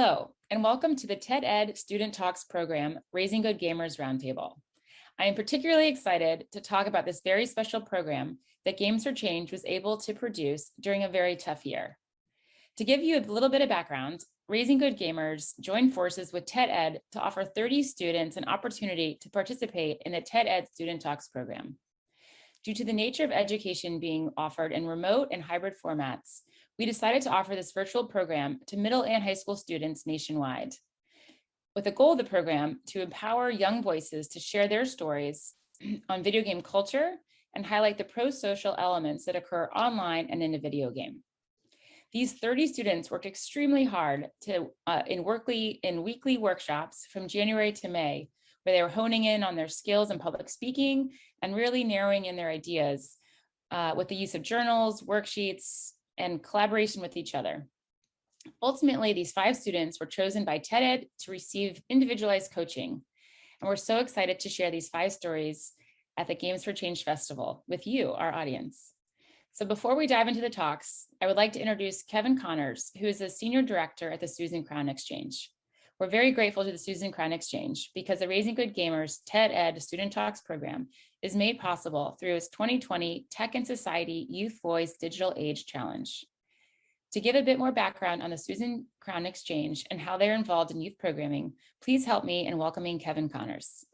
Hello, and welcome to the TED Ed Student Talks program, Raising Good Gamers Roundtable. I am particularly excited to talk about this very special program that Games for Change was able to produce during a very tough year. To give you a little bit of background, Raising Good Gamers joined forces with TED Ed to offer 30 students an opportunity to participate in the TED Ed Student Talks program. Due to the nature of education being offered in remote and hybrid formats, we decided to offer this virtual program to middle and high school students nationwide, with the goal of the program to empower young voices to share their stories on video game culture and highlight the pro-social elements that occur online and in a video game. These 30 students worked extremely hard in weekly workshops from January to May, where they were honing in on their skills in public speaking and really narrowing in their ideas with the use of journals, worksheets, and collaboration with each other. Ultimately, these 5 students were chosen by TED Ed to receive individualized coaching. And we're so excited to share these 5 stories at the Games for Change Festival with you, our audience. So before we dive into the talks, I would like to introduce Kevin Connors, who is the Senior Director at the Susan Crown Exchange. We're very grateful to the Susan Crown Exchange because the Raising Good Gamers TED Ed Student Talks program is made possible through its 2020 Tech and Society Youth Voice Digital Age Challenge. To give a bit more background on the Susan Crown Exchange and how they're involved in youth programming, please help me in welcoming Kevin Connors.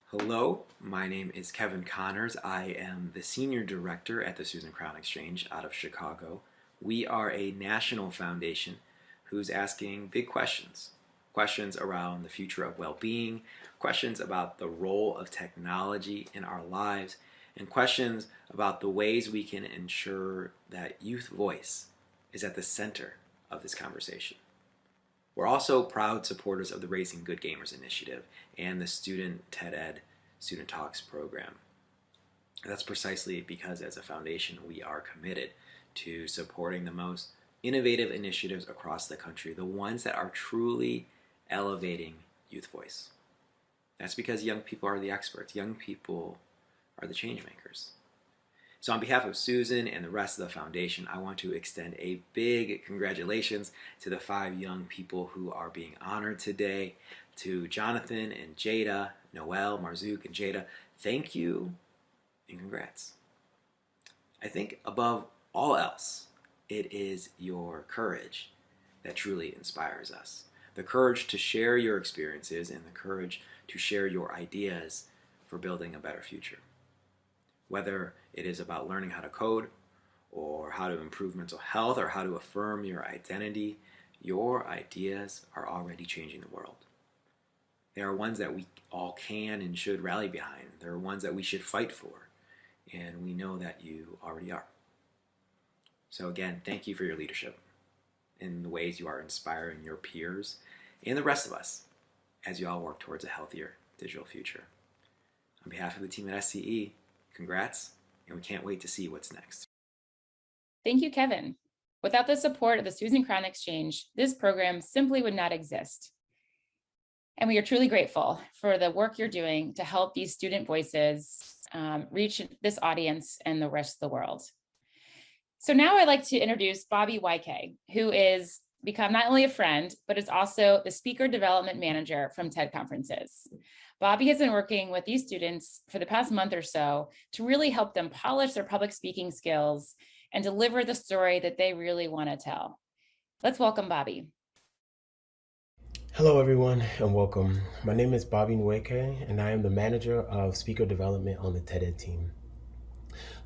Hello, my name is Kevin Connors. I am the Senior Director at the Susan Crown Exchange out of Chicago. We are a national foundation who's asking big questions. Questions around the future of well-being, questions about the role of technology in our lives, and questions about the ways we can ensure that youth voice is at the center of this conversation. We're also proud supporters of the Raising Good Gamers initiative and the Student TED Ed Student Talks program. That's precisely because as a foundation, we are committed to supporting the most innovative initiatives across the country, the ones that are truly elevating youth voice. That's because young people are the experts. Young people are the change makers. So on behalf of Susan and the rest of the foundation, I want to extend a big congratulations to the 5 young people who are being honored today. To Jonathan and Jada, Noel, Marzouk, and Jada, thank you and congrats. I think above all else, it is your courage that truly inspires us. The courage to share your experiences and the courage to share your ideas for building a better future. Whether it is about learning how to code or how to improve mental health or how to affirm your identity, your ideas are already changing the world. They are ones that we all can and should rally behind. They're ones that we should fight for, and we know that you already are. So again, thank you for your leadership in the ways you are inspiring your peers and the rest of us as you all work towards a healthier digital future. On behalf of the team at SCE, congrats, and we can't wait to see what's next. Thank you, Kevin. Without the support of the Susan Crown Exchange, this program simply would not exist. And we are truly grateful for the work you're doing to help these student voices reach this audience and the rest of the world. So now I'd like to introduce Bobby Nueke, who is become not only a friend, but is also the Speaker Development Manager from TED Conferences. Bobby has been working with these students for the past month or so to really help them polish their public speaking skills and deliver the story that they really want to tell. Let's welcome Bobby. Hello, everyone, and welcome. My name is Bobby Nueke, and I am the Manager of Speaker Development on the TED Ed team.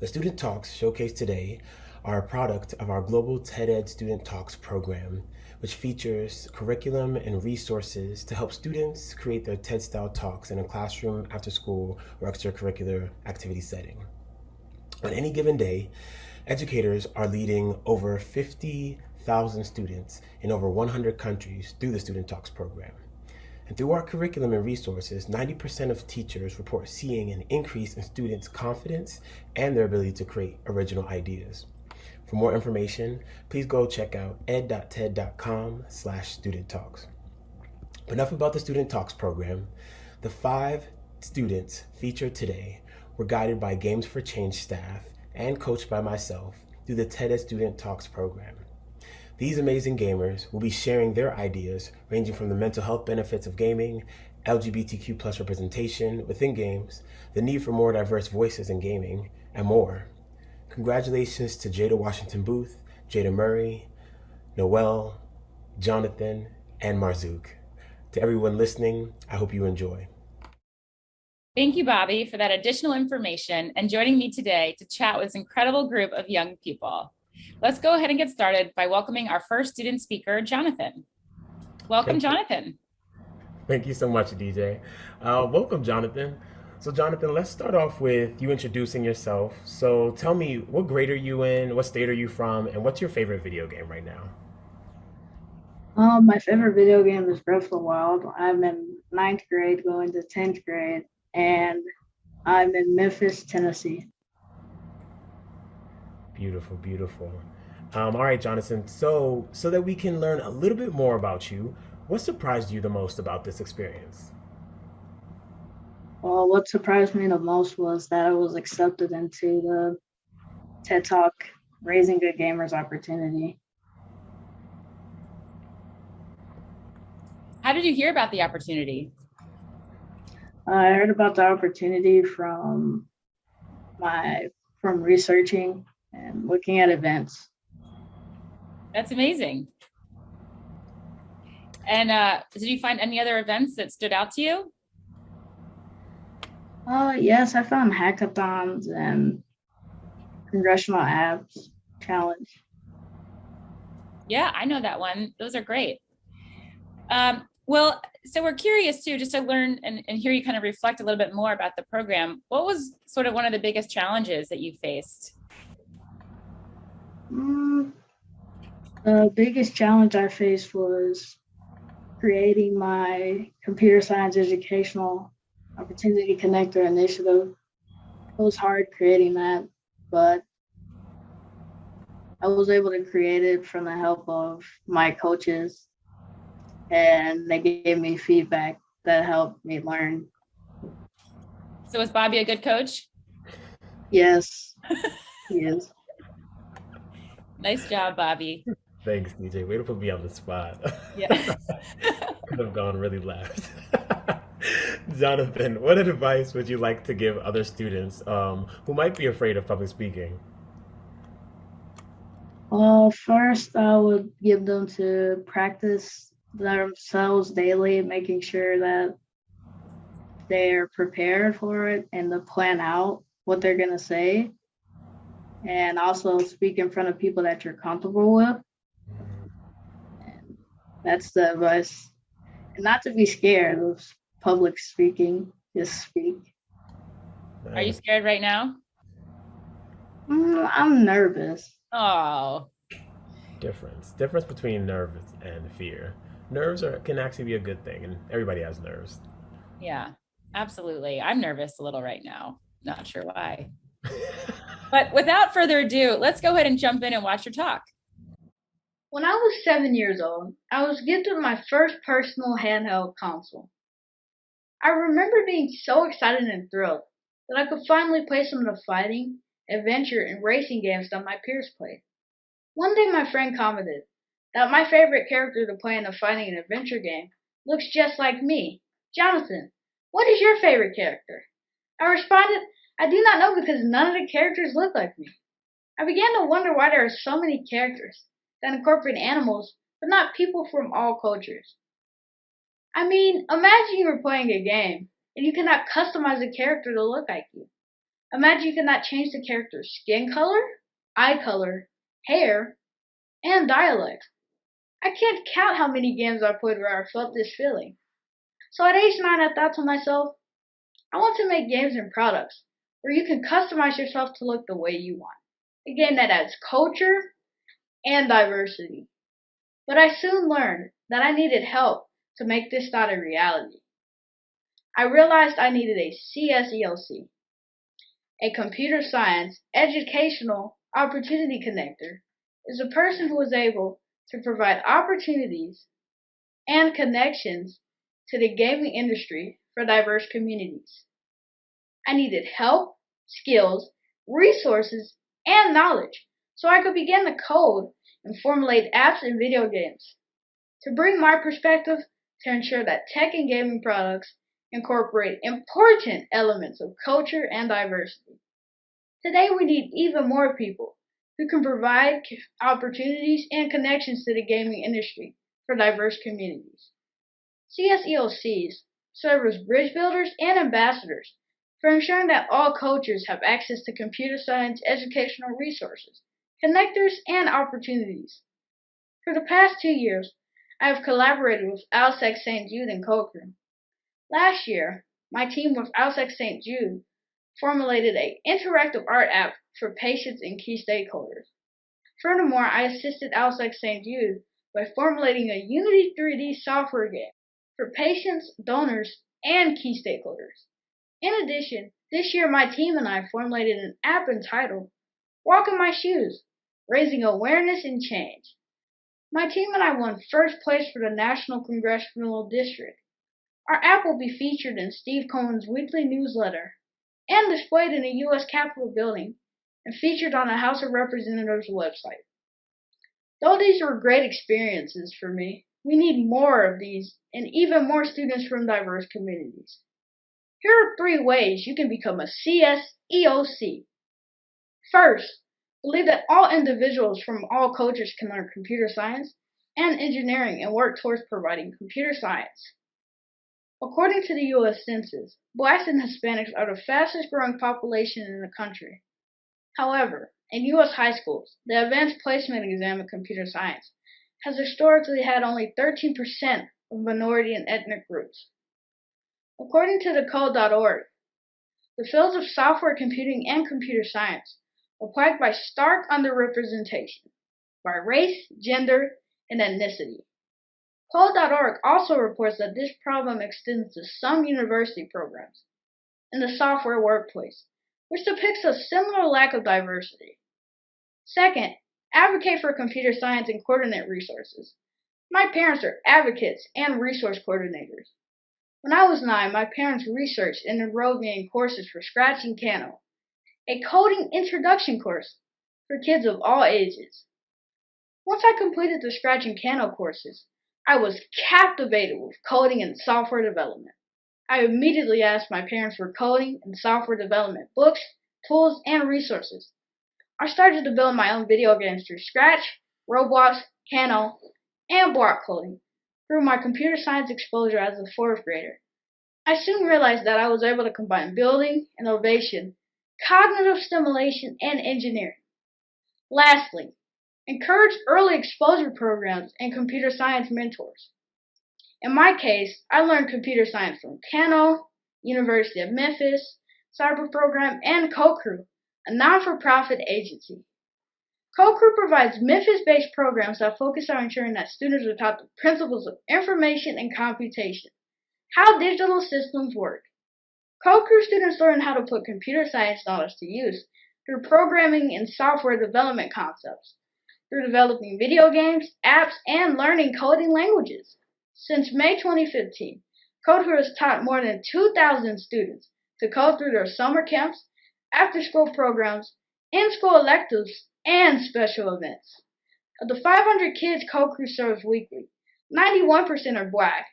The Student Talks showcased today are a product of our global TED Ed Student Talks program, which features curriculum and resources to help students create their TED-style talks in a classroom, after-school, or extracurricular activity setting. On any given day, educators are leading over 50,000 students in over 100 countries through the Student Talks program. And through our curriculum and resources, 90% of teachers report seeing an increase in students' confidence and their ability to create original ideas. For more information, please go check out ed.ted.com/student talks. Enough about the Student Talks program. The 5 students featured today were guided by Games for Change staff and coached by myself through the TED Ed Student Talks program. These amazing gamers will be sharing their ideas ranging from the mental health benefits of gaming, LGBTQ plus representation within games, the need for more diverse voices in gaming, and more. Congratulations to Jada Washington Booth, Jada Murray, Noel, Jonathan, and Marzouk. To everyone listening, I hope you enjoy. Thank you, Bobby, for that additional information and joining me today to chat with this incredible group of young people. Let's go ahead and get started by welcoming our first student speaker, Jonathan. Welcome, Jonathan. Thank you so much, DJ. Welcome, Jonathan. So, Jonathan, let's start off with you introducing yourself. So, tell me, what grade are you in? What state are you from? And what's your favorite video game right now? My favorite video game is Breath of the Wild. I'm in ninth grade, going to 10th grade, and I'm in Memphis, Tennessee. Beautiful, beautiful. All right, Jonathan. So that we can learn a little bit more about you, what surprised you the most about this experience? Well, what surprised me the most was that I was accepted into the TED Talk Raising Good Gamers opportunity. How did you hear about the opportunity? I heard about the opportunity from researching and looking at events. That's amazing. And did you find any other events that stood out to you? Yes, I found hackathons and Congressional Apps Challenge. Yeah, I know that one. Those are great. Well, so we're curious too, just to learn and hear you kind of reflect a little bit more about the program. What was sort of one of the biggest challenges that you faced? The biggest challenge I faced was creating my computer science educational opportunity connector initiative. It was hard creating that, but I was able to create it from the help of my coaches, and they gave me feedback that helped me learn. So was Bobby a good coach? Yes, he is. Nice job, Bobby. Thanks, DJ. Way to put me on the spot. Yeah. Could have gone really left. Jonathan, what advice would you like to give other students who might be afraid of public speaking? Well, first, I would give them to practice themselves daily, making sure that they're prepared for it and to plan out what they're going to say. And also speak in front of people that you're comfortable with. And that's the advice. And not to be scared of public speaking, just speak. Are you scared right now? I'm nervous. Oh. Difference between nerves and fear. Can actually be a good thing, and everybody has nerves. Yeah, absolutely. I'm nervous a little right now. Not sure why. But without further ado, let's go ahead and jump in and watch your talk. When I was 7 years old, I was gifted my first personal handheld console. I remember being so excited and thrilled that I could finally play some of the fighting, adventure, and racing games that my peers played. One day my friend commented that my favorite character to play in a fighting and adventure game looks just like me. Jonathan, what is your favorite character? I responded, I do not know because none of the characters look like me. I began to wonder why there are so many characters that incorporate animals, but not people from all cultures. I mean, imagine you were playing a game and you cannot customize a character to look like you. Imagine you cannot change the character's skin color, eye color, hair, and dialect. I can't count how many games I played where I felt this feeling. So at age 9, I thought to myself, I want to make games and products where you can customize yourself to look the way you want. A game that adds culture and diversity. But I soon learned that I needed help to make this thought a reality. I realized I needed a CSELC, a computer science educational opportunity connector, is a person who is able to provide opportunities and connections to the gaming industry for diverse communities. I needed help, skills, resources, and knowledge so I could begin to code and formulate apps and video games. To bring my perspective to ensure that tech and gaming products incorporate important elements of culture and diversity. Today we need even more people who can provide opportunities and connections to the gaming industry for diverse communities. CSELCs serve as bridge builders and ambassadors for ensuring that all cultures have access to computer science educational resources, connectors, and opportunities. For the past 2 years, I have collaborated with Alsec St. Jude and Cochrane. Last year, my team with Alsec St. Jude formulated an interactive art app for patients and key stakeholders. Furthermore, I assisted Alsec St. Jude by formulating a Unity 3D software game for patients, donors, and key stakeholders. In addition, this year my team and I formulated an app entitled Walk in My Shoes, Raising Awareness and Change. My team and I won first place for the National Congressional District. Our app will be featured in Steve Cohen's weekly newsletter and displayed in the U.S. Capitol building and featured on the House of Representatives website. Though these were great experiences for me, we need more of these and even more students from diverse communities. Here are 3 ways you can become a CSEOC. First, believe that all individuals from all cultures can learn computer science and engineering and work towards providing computer science. According to the U.S. Census, Blacks and Hispanics are the fastest growing population in the country. However, in U.S. high schools, the Advanced Placement Exam in Computer Science has historically had only 13% of minority and ethnic groups. According to the Code.org, the fields of software computing and computer science are plagued by stark underrepresentation by race, gender, and ethnicity. Code.org also reports that this problem extends to some university programs in the software workplace, which depicts a similar lack of diversity. Second, advocate for computer science and coordinate resources. My parents are advocates and resource coordinators. When I was 9, my parents researched and enrolled me in courses for Scratch and Kano, a coding introduction course for kids of all ages. Once I completed the Scratch and Kano courses, I was captivated with coding and software development. I immediately asked my parents for coding and software development books, tools, and resources. I started to build my own video games through Scratch, Roblox, Kano, and block coding through my computer science exposure as a 4th grader. I soon realized that I was able to combine building, innovation, cognitive stimulation, and engineering. Lastly, encourage early exposure programs and computer science mentors. In my case, I learned computer science from Kano, University of Memphis, Cyber Program, and CoCrew, a non-for-profit agency. CoCrew provides Memphis-based programs that focus on ensuring that students are taught the principles of information and computation, how digital systems work. CoCrew students learn how to put computer science knowledge to use through programming and software development concepts, through developing video games, apps, and learning coding languages. Since May 2015, CoCrew has taught more than 2,000 students to code through their summer camps, after-school programs, in-school electives, and special events. Of the 500 kids CoCrew serves weekly, 91% are Black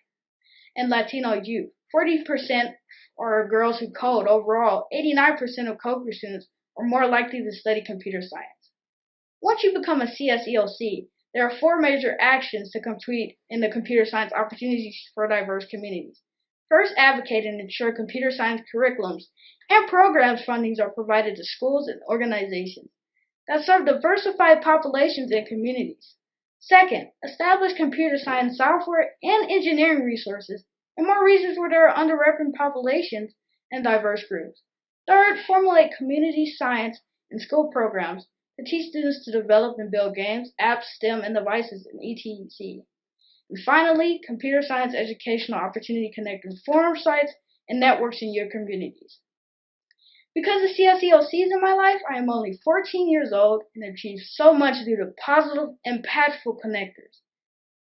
and Latino youth. 40% are girls who code. Overall, 89% of CoCrew students are more likely to study computer science. Once you become a CSELC, there are 4 major actions to compete in the computer science opportunities for diverse communities. First, advocate and ensure computer science curriculums and programs fundings are provided to schools and organizations that serve diversified populations and communities. Second, establish computer science software and engineering resources in more regions where there are underrepresented populations and diverse groups. Third, formulate community science and school programs to teach students to develop and build games, apps, STEM, and devices in ETC. And finally, computer science educational opportunity connecting forum sites and networks in your communities. Because of CSELCs in my life, I am only 14 years old and have achieved so much due to positive, impactful connectors.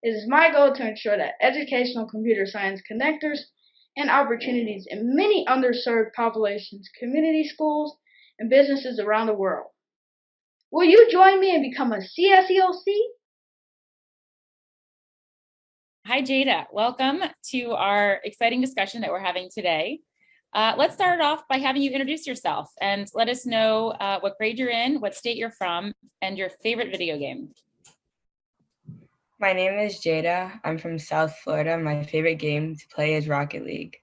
It is my goal to ensure that educational computer science connectors and opportunities in many underserved populations, community schools, and businesses around the world. Will you join me and become a CSELC? Hi, Jada. Welcome to our exciting discussion that we're having today. Let's start off by having you introduce yourself and let us know what grade you're in, what state you're from, and your favorite video game. My name is Jada. I'm from South Florida. My favorite game to play is Rocket League.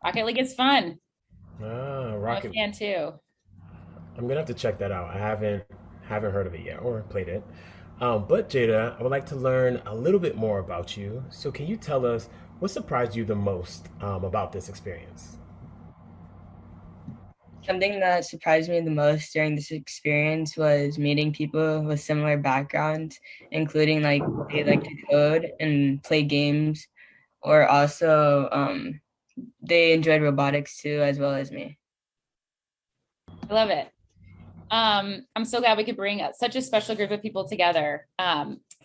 Rocket League is fun. Rocket. I'm a fan too. I'm gonna have to check that out. I haven't heard of it yet or played it. But Jada, I would like to learn a little bit more about you. So can you tell us what surprised you the most about this experience? Something that surprised me the most during this experience was meeting people with similar backgrounds, including like they like to code and play games, or also they enjoyed robotics too, as well as me. I love it. I'm so glad we could bring such a special group of people together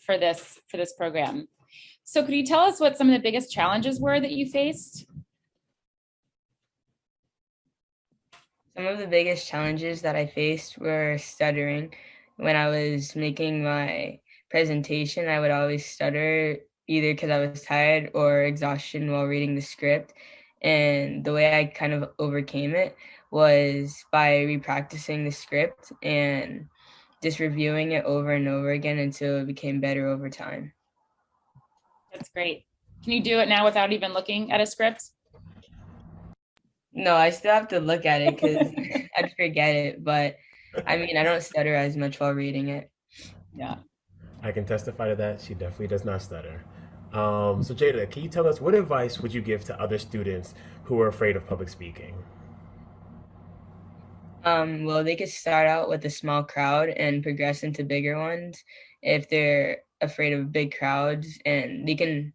for this program. So could you tell us what some of the biggest challenges were that you faced? Some of the biggest challenges that I faced were stuttering. When I was making my presentation, I would always stutter either because I was tired or exhaustion while reading the script. And the way I kind of overcame it was by repracticing the script and just reviewing it over and over again until it became better over time. That's great. Can you do it now without even looking at a script? No, I still have to look at it because I'd forget it. But I mean, I don't stutter as much while reading it. Yeah. I can testify to that. She definitely does not stutter. So Jada, can you tell us what advice would you give to other students who are afraid of public speaking? Well, they could start out with a small crowd and progress into bigger ones if they're afraid of big crowds, and they can,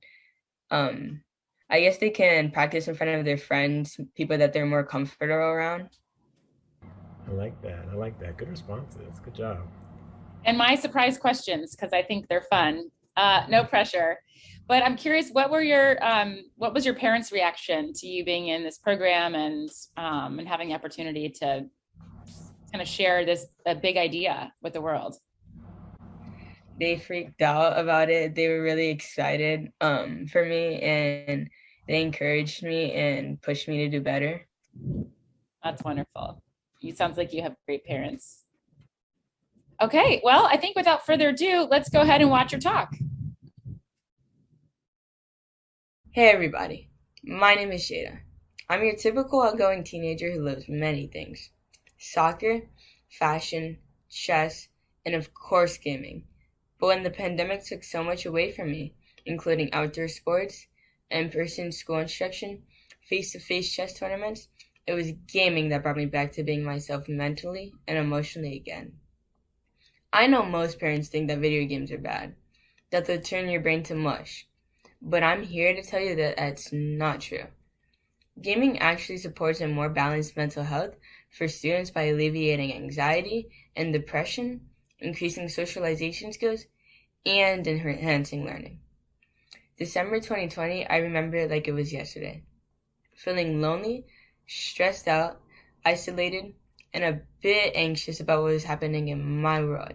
I guess they can practice in front of their friends, people that they're more comfortable around. I like that. I like that. Good responses. Good job. And my surprise questions, because I think they're fun. No pressure. But I'm curious, what was your parents' reaction to you being in this program and having the opportunity to kind of share this a big idea with the world? They freaked out about it. They were really excited for me, and they encouraged me and pushed me to do better. That's wonderful. You sounds like you have great parents. Okay, well, I think without further ado, let's go ahead and watch your talk. Hey everybody, my name is Jada. I'm your typical outgoing teenager who loves many things: soccer, fashion, chess, and of course gaming. But when the pandemic took so much away from me, including outdoor sports, in-person school instruction, face-to-face chess tournaments, it was gaming that brought me back to being myself mentally and emotionally again. I know most parents think that video games are bad, that they'll turn your brain to mush, but I'm here to tell you that that's not true. Gaming actually supports a more balanced mental health for students by alleviating anxiety and depression, increasing socialization skills, and enhancing learning. December 2020, I remember it like it was yesterday. Feeling lonely, stressed out, isolated, and a bit anxious about what was happening in my world.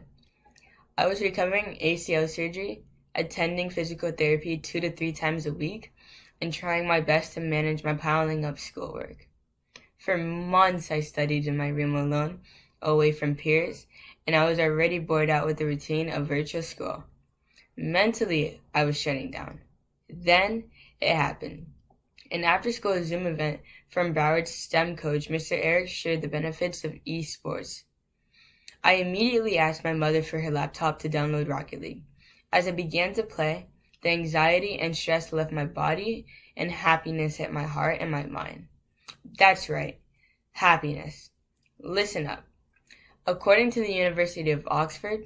I was recovering ACL surgery, attending physical therapy 2 to 3 times a week, and trying my best to manage my piling up schoolwork. For months, I studied in my room alone, away from peers, and I was already bored out with the routine of virtual school. Mentally, I was shutting down. Then it happened. An after-school Zoom event from Broward's STEM coach, Mr. Eric, shared the benefits of esports. I immediately asked my mother for her laptop to download Rocket League. As I began to play, the anxiety and stress left my body, and happiness hit my heart and my mind. That's right, happiness. Listen up. According to the University of Oxford,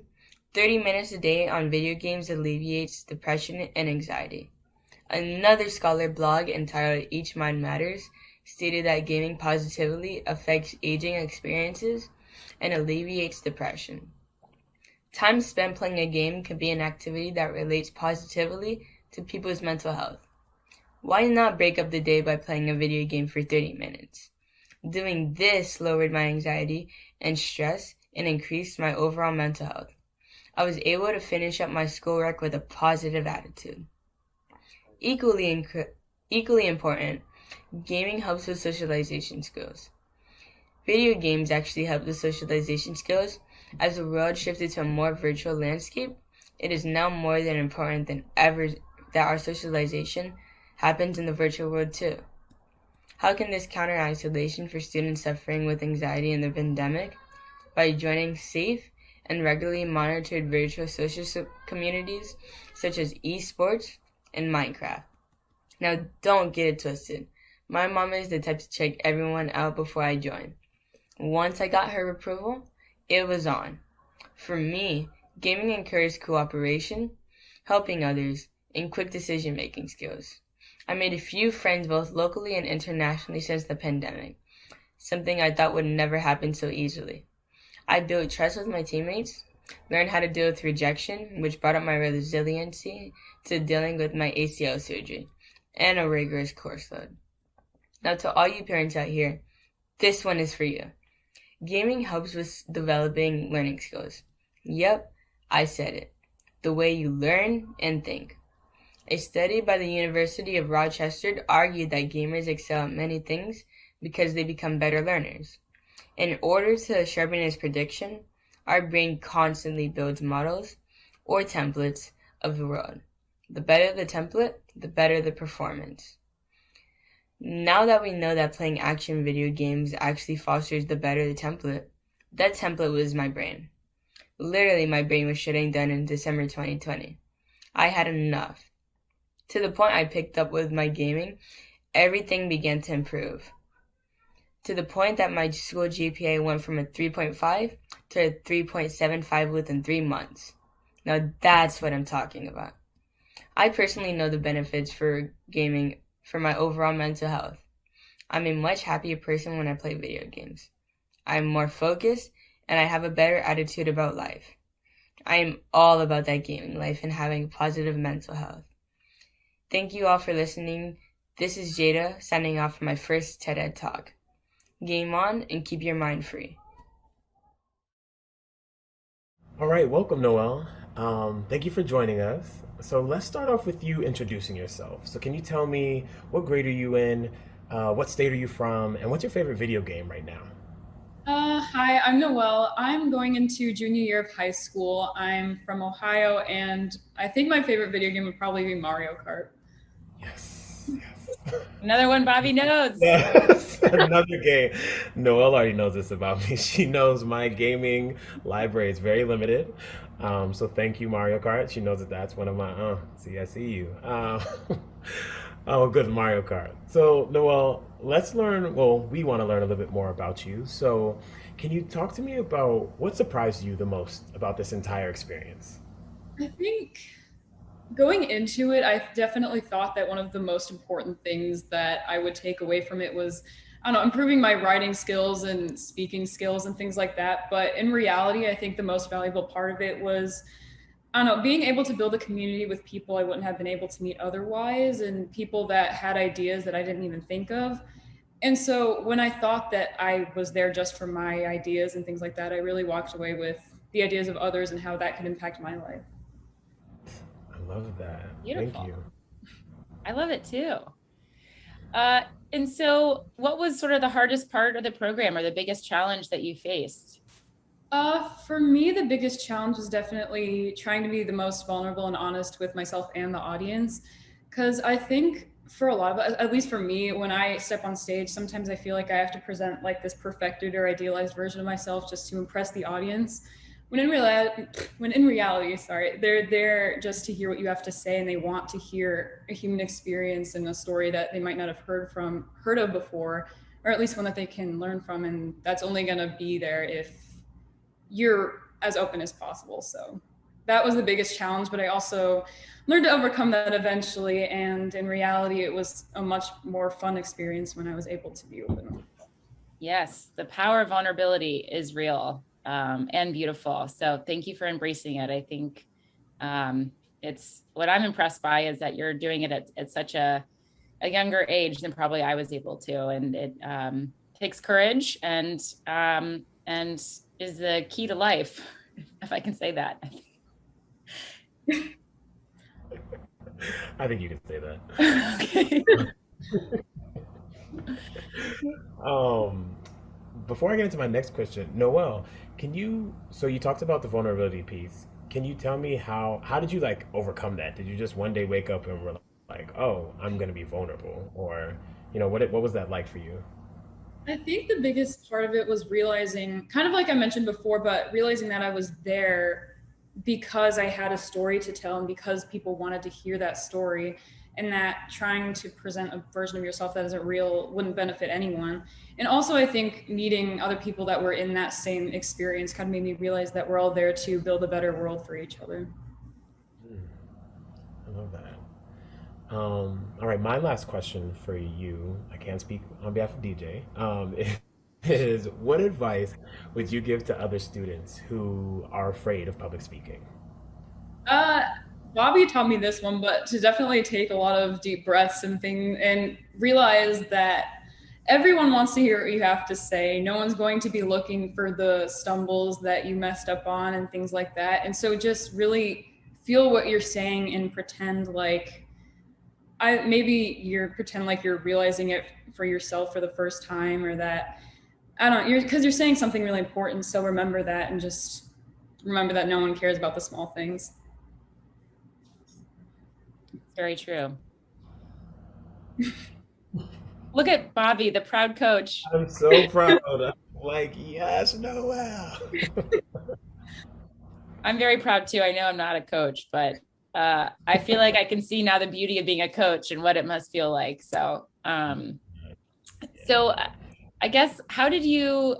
30 minutes a day on video games alleviates depression and anxiety. Another scholar blog entitled Each Mind Matters stated that gaming positively affects aging experiences and alleviates depression. Time spent playing a game can be an activity that relates positively to people's mental health. Why not break up the day by playing a video game for 30 minutes? Doing this lowered my anxiety and stress and increased my overall mental health. I was able to finish up my schoolwork with a positive attitude. Equally important, gaming helps with socialization skills. Video games actually help with socialization skills. As the world shifted to a more virtual landscape, it is now more than important than ever that our socialization happens in the virtual world too. How can this counter isolation for students suffering with anxiety in the pandemic? By joining safe and regularly monitored virtual social communities such as esports and Minecraft. Now, don't get it twisted. My mom is the type to check everyone out before I join. Once I got her approval, it was on. For me, gaming encouraged cooperation, helping others, and quick decision-making skills. I made a few friends both locally and internationally since the pandemic, something I thought would never happen so easily. I built trust with my teammates, learned how to deal with rejection, which brought up my resiliency to dealing with my ACL surgery, and a rigorous course load. Now to all you parents out here, this one is for you. Gaming helps with developing learning skills. Yep, I said it. The way you learn and think. A study by the University of Rochester argued that gamers excel at many things because they become better learners. In order to sharpen its prediction, our brain constantly builds models or templates of the world. The better the template, the better the performance. Now that we know that playing action video games actually fosters the better the template, that template was my brain. Literally, my brain was shutting down in December 2020. I had enough. To the point I picked up with my gaming, everything began to improve. To the point that my school GPA went from a 3.5 to a 3.75 within 3 months. Now that's what I'm talking about. I personally know the benefits for gaming for my overall mental health. I'm a much happier person when I play video games. I'm more focused and I have a better attitude about life. I am all about that gaming life and having positive mental health. Thank you all for listening. This is Jada signing off for my first TED Ed Talk. Game on and keep your mind free. All right, welcome, Noel. Thank you for joining us. So let's start off with you introducing yourself. So can you tell me what grade are you in, what state are you from, and what's your favorite video game right now? Hi, I'm Noelle. I'm going into junior year of high school. I'm from Ohio, and I think my favorite video game would probably be Mario Kart. Yes. Another one Bobby knows. Yes, another game. Noelle already knows this about me. She knows my gaming library is very limited. So thank you, Mario Kart. She knows that that's one of my, see, I see you. Oh, good, Mario Kart. So, Noelle, let's learn, well, we want to learn a little bit more about you. So, can you talk to me about what surprised you the most about this entire experience? I think going into it, I definitely thought that one of the most important things that I would take away from it was, I don't know, improving my writing skills and speaking skills and things like that. But in reality, I think the most valuable part of it was, I don't know, being able to build a community with people I wouldn't have been able to meet otherwise, and people that had ideas that I didn't even think of. And so when I thought that I was there just for my ideas and things like that, I really walked away with the ideas of others and how that could impact my life. I love that. Thank Beautiful. you. I love it too. And so what was sort of the hardest part of the program or the biggest challenge that you faced? For me, the biggest challenge is definitely trying to be the most vulnerable and honest with myself and the audience. Because I think for a lot of us, at least for me, when I step on stage, sometimes I feel like I have to present like this perfected or idealized version of myself just to impress the audience. When in reality, sorry, they're there just to hear what you have to say, and they want to hear a human experience and a story that they might not have heard of before, or at least one that they can learn from. And that's only going to be there if you're as open as possible. So that was the biggest challenge, but I also learned to overcome that eventually. And in reality, it was a much more fun experience when I was able to be open. Yes, the power of vulnerability is real and beautiful. So thank you for embracing it. I think it's what I'm impressed by is that you're doing it at such a younger age than probably I was able to. And it takes courage and and is the key to life, if I can say that. I think you can say that. Okay. Um, Before I get into my next question, Noel, so you talked about the vulnerability piece. Can you tell me how did you like overcome that? Did you just one day wake up and were like, oh, I'm gonna be vulnerable? Or, what was that like for you? I think the biggest part of it was realizing, kind of like I mentioned before, but realizing that I was there because I had a story to tell and because people wanted to hear that story, and that trying to present a version of yourself that isn't real wouldn't benefit anyone. And also, I think meeting other people that were in that same experience kind of made me realize that we're all there to build a better world for each other. Hmm, I love that. All right, my last question for you, I can't speak on behalf of DJ, is what advice would you give to other students who are afraid of public speaking? Uh, Bobby taught me this one, but to definitely take a lot of deep breaths and things and realize that everyone wants to hear what you have to say. No one's going to be looking for the stumbles that you messed up on and things like that. And so just really feel what you're saying and pretend like maybe you're pretend like you're realizing it for yourself for the first time, or that I don't know, because you're saying something really important. So remember that, and just remember that no one cares about the small things. Very true. Look at Bobby, the proud coach. I'm so proud. I'm like, yes, Noel. I'm very proud too. I know I'm not a coach, but I feel like I can see now the beauty of being a coach and what it must feel like. So I guess how did you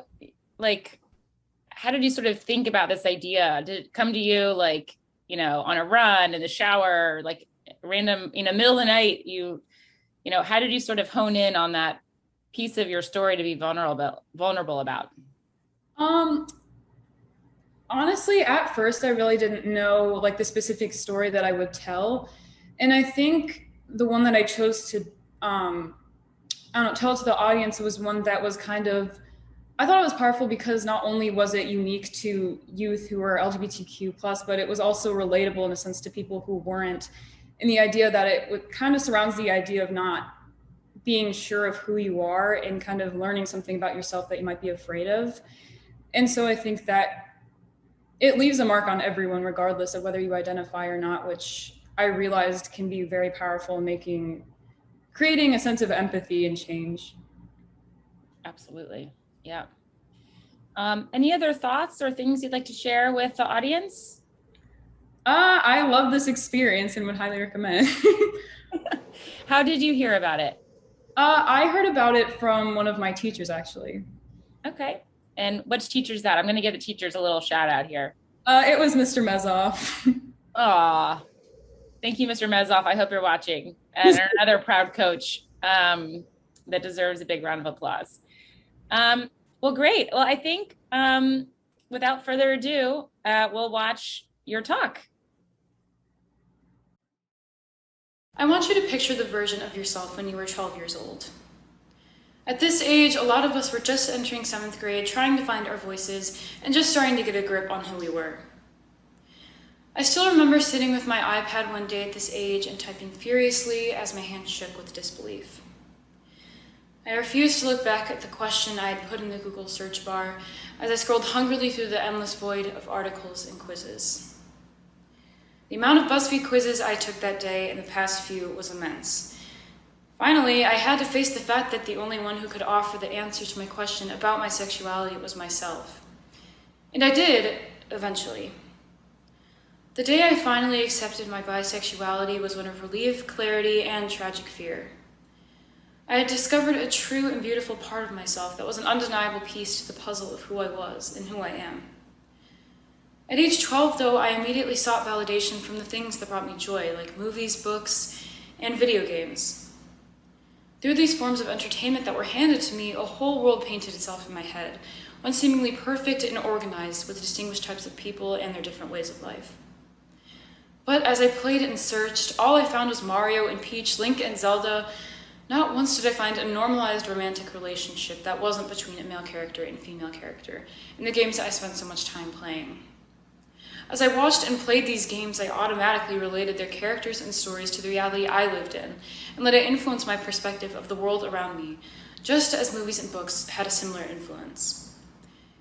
sort of think about this idea? Did it come to you like, on a run, in the shower, like random, middle of the night, how did you sort of hone in on that piece of your story to be vulnerable about? Um, Honestly, at first, I really didn't know like the specific story that I would tell, and I think the one that I chose to, I don't know, tell to the audience was one that was kind of, I thought it was powerful because not only was it unique to youth who are LGBTQ plus, but it was also relatable in a sense to people who weren't. And the idea that kind of surrounds the idea of not being sure of who you are and kind of learning something about yourself that you might be afraid of. And so I think that it leaves a mark on everyone, regardless of whether you identify or not, which I realized can be very powerful in creating a sense of empathy and change. Absolutely. Yeah. Any other thoughts or things you'd like to share with the audience? I love this experience and would highly recommend. How did you hear about it? I heard about it from one of my teachers, actually. Okay. And which teacher's that? I'm going to give the teachers a little shout out here. It was Mr. Mezoff. Aw, thank you, Mr. Mezoff. I hope you're watching. And another proud coach that deserves a big round of applause. Well, great. Well, I think without further ado, we'll watch your talk. I want you to picture the version of yourself when you were 12 years old. At this age, a lot of us were just entering 7th grade, trying to find our voices, and just starting to get a grip on who we were. I still remember sitting with my iPad one day at this age and typing furiously as my hands shook with disbelief. I refused to look back at the question I had put in the Google search bar as I scrolled hungrily through the endless void of articles and quizzes. The amount of BuzzFeed quizzes I took that day and the past few was immense. Finally, I had to face the fact that the only one who could offer the answer to my question about my sexuality was myself. And I did, eventually. The day I finally accepted my bisexuality was one of relief, clarity, and tragic fear. I had discovered a true and beautiful part of myself that was an undeniable piece to the puzzle of who I was and who I am. At age 12, though, I immediately sought validation from the things that brought me joy, like movies, books, and video games. Through these forms of entertainment that were handed to me, a whole world painted itself in my head, one seemingly perfect and organized with distinguished types of people and their different ways of life. But as I played it and searched, all I found was Mario and Peach, Link and Zelda, Not once did I find a normalized romantic relationship that wasn't between a male character and female character in the games I spent so much time playing. As I watched and played these games, I automatically related their characters and stories to the reality I lived in, and let it influence my perspective of the world around me, just as movies and books had a similar influence.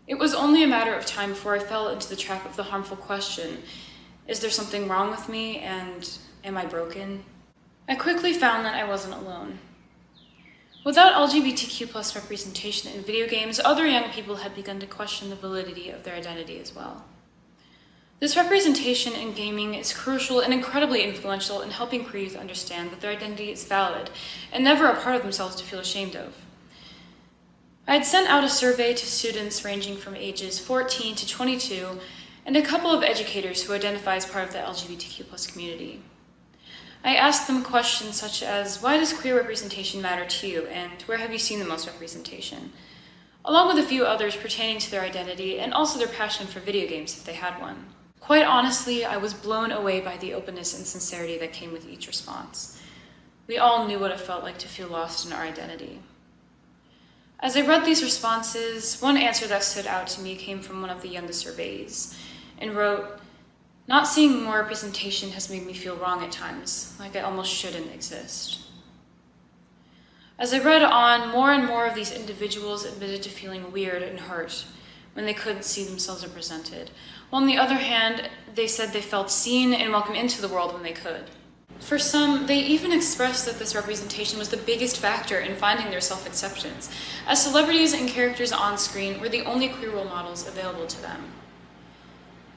It was only a matter of time before I fell into the trap of the harmful question, is there something wrong with me, and am I broken? I quickly found that I wasn't alone. Without LGBTQ+ representation in video games, other young people had begun to question the validity of their identity as well. This representation in gaming is crucial and incredibly influential in helping queer youth understand that their identity is valid and never a part of themselves to feel ashamed of. I had sent out a survey to students ranging from ages 14 to 22 and a couple of educators who identify as part of the LGBTQ+ community. I asked them questions such as, why does queer representation matter to you, and where have you seen the most representation? Along with a few others pertaining to their identity and also their passion for video games if they had one. Quite honestly, I was blown away by the openness and sincerity that came with each response. We all knew what it felt like to feel lost in our identity. As I read these responses, one answer that stood out to me came from one of the youngest surveys, and wrote, "Not seeing more representation has made me feel wrong at times, like I almost shouldn't exist." As I read on, more and more of these individuals admitted to feeling weird and hurt when they couldn't see themselves represented, while on the other hand, they said they felt seen and welcome into the world when they could. For some, they even expressed that this representation was the biggest factor in finding their self-acceptance, as celebrities and characters on screen were the only queer role models available to them.